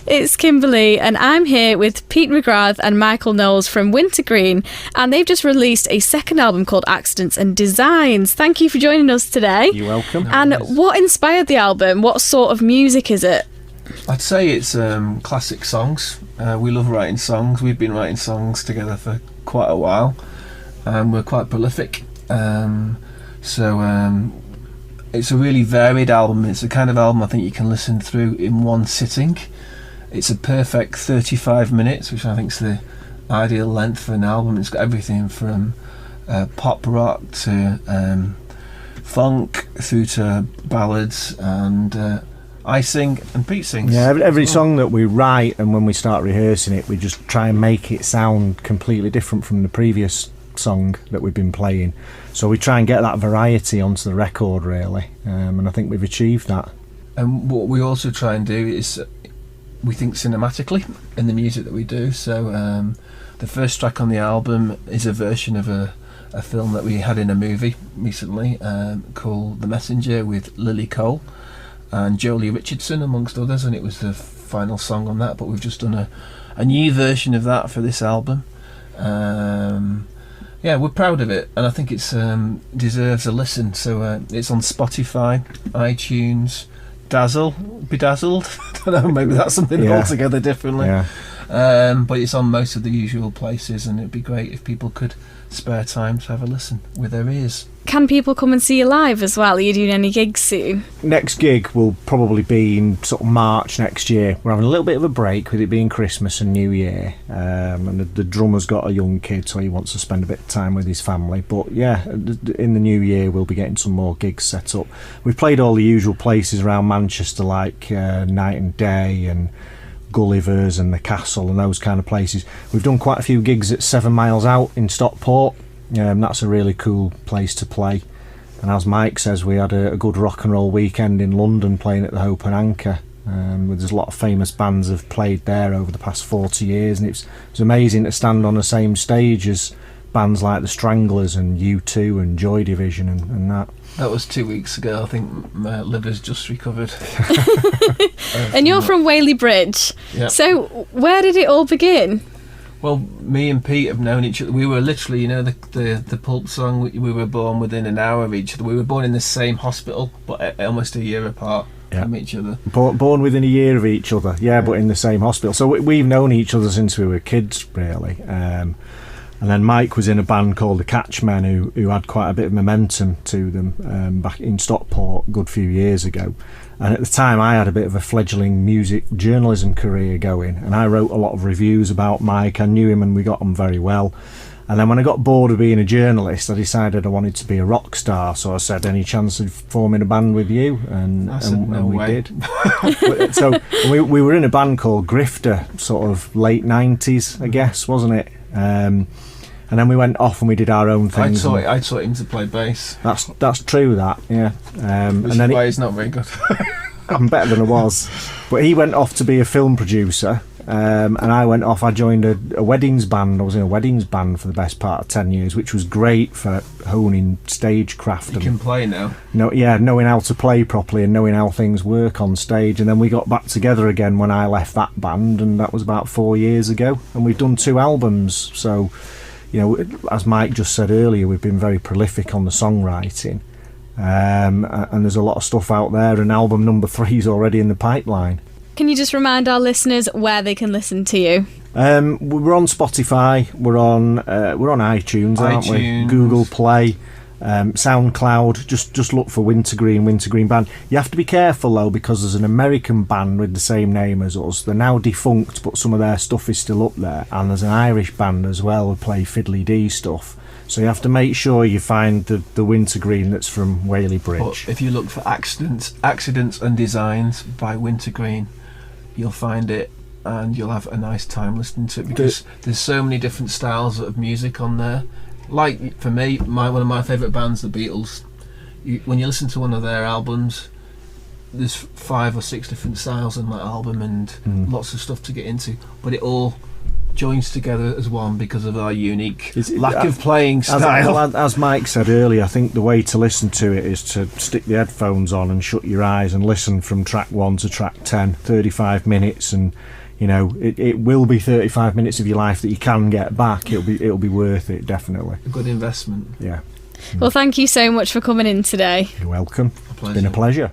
It's Kimberley, and I'm here with Pete McGrath and Michael Knowles from WinterGreen, and they've just released a second album called Accidents and Designs. Thank you for joining us today. You're welcome. And what inspired the album? What sort of music is it? I'd say it's classic songs. We love writing songs. We've been writing songs together for quite a while, and we're quite prolific. So it's a really varied album. It's the kind of album I think you can listen through in one sitting. It's a perfect 35 minutes, which I think is the ideal length for an album. It's got everything from pop rock to funk through to ballads, and I sing and Pete sings. Yeah, every song that we write, and when we start rehearsing it, we just try and make it sound completely different from the previous song that we've been playing. So we try and get that variety onto the record, really, and I think we've achieved that. And what we also try and do is we think cinematically in the music that we do. So the first track on the album is a version of a film that we had in a movie recently called The Messenger, with Lily Cole and Jolie Richardson amongst others, and it was the final song on that. But we've just done a new version of that for this album. Yeah, we're proud of it, and I think it's deserves a listen. So it's on Spotify, iTunes, Bedazzled. I don't know, maybe that's something altogether differently. Yeah. But it's on most of the usual places, and it'd be great if people could spare time to have a listen with their ears. Can people come and see you live as well? Are you doing any gigs soon? Next gig will probably be in sort of March next year. We're having a little bit of a break with it being Christmas and New Year, and the drummer's got a young kid, so he wants to spend a bit of time with his family. But yeah, in the new year we'll be getting some more gigs set up. We've played all the usual places around Manchester, like Night and Day and Gulliver's and the Castle and those kind of places. We've done quite a few gigs at 7 Miles Out in Stockport. That's a really cool place to play. And as Mike says, we had a good rock and roll weekend in London playing at the Hope and Anchor. There's a lot of famous bands have played there over the past 40 years, and it's amazing to stand on the same stage as bands like the Stranglers and U2 and Joy Division and that. That was 2 weeks ago. I think my liver's just recovered. And you're from Whaley Bridge. Yep. So where did it all begin? Well, me and Pete have known each other. We were literally, the Pulp song, we were born within an hour of each other. We were born in the same hospital, but almost a year apart from each other. Born within a year of each other, but in the same hospital. So we've known each other since we were kids, really. And then Mike was in a band called the Catchmen, who had quite a bit of momentum to them back in Stockport a good few years ago. And at the time I had a bit of a fledgling music journalism career going, and I wrote a lot of reviews about Mike. I knew him and we got on very well. And then when I got bored of being a journalist, I decided I wanted to be a rock star. So I said, any chance of forming a band with you? And we did. So we were in a band called Grifter, sort of late 90s, I guess, wasn't it? And then we went off and we did our own things. I taught him to play bass. That's true, that, yeah. Which is why he's not very good. I'm better than I was. But he went off to be a film producer, and I went off. I joined a weddings band. I was in a weddings band for the best part of 10 years, which was great for honing stagecraft. You can play now. Knowing how to play properly and knowing how things work on stage. And then we got back together again when I left that band, and that was about 4 years ago. And we've done 2 albums, so... as Mike just said earlier, we've been very prolific on the songwriting, and there's a lot of stuff out there, and album number 3 is already in the pipeline. Can you just remind our listeners where they can listen to you? We're on Spotify, we're on iTunes, aren't we? Google Play, SoundCloud. Just look for WinterGreen Band. You have to be careful though, because there's an American band with the same name as us. They're now defunct, but some of their stuff is still up there. And there's an Irish band as well who play fiddly dee stuff. So you have to make sure you find the WinterGreen that's from Whaley Bridge. But if you look for Accidents and Designs by WinterGreen, you'll find it, and you'll have a nice time listening to it, because there's so many different styles of music on there. Like, for me, one of my favourite bands, the Beatles, when you listen to one of their albums, there's 5 or 6 different styles on that album, and lots of stuff to get into, but it all joins together as one because of our unique lack of playing style. As Mike said earlier, I think the way to listen to it is to stick the headphones on and shut your eyes and listen from track 1 to track 10, 35 minutes, and you know it will be 35 minutes of your life that you can get back. It'll be worth it, definitely. A good investment. Yeah. Well, thank you so much for coming in today. You're welcome. A pleasure. It's been a pleasure.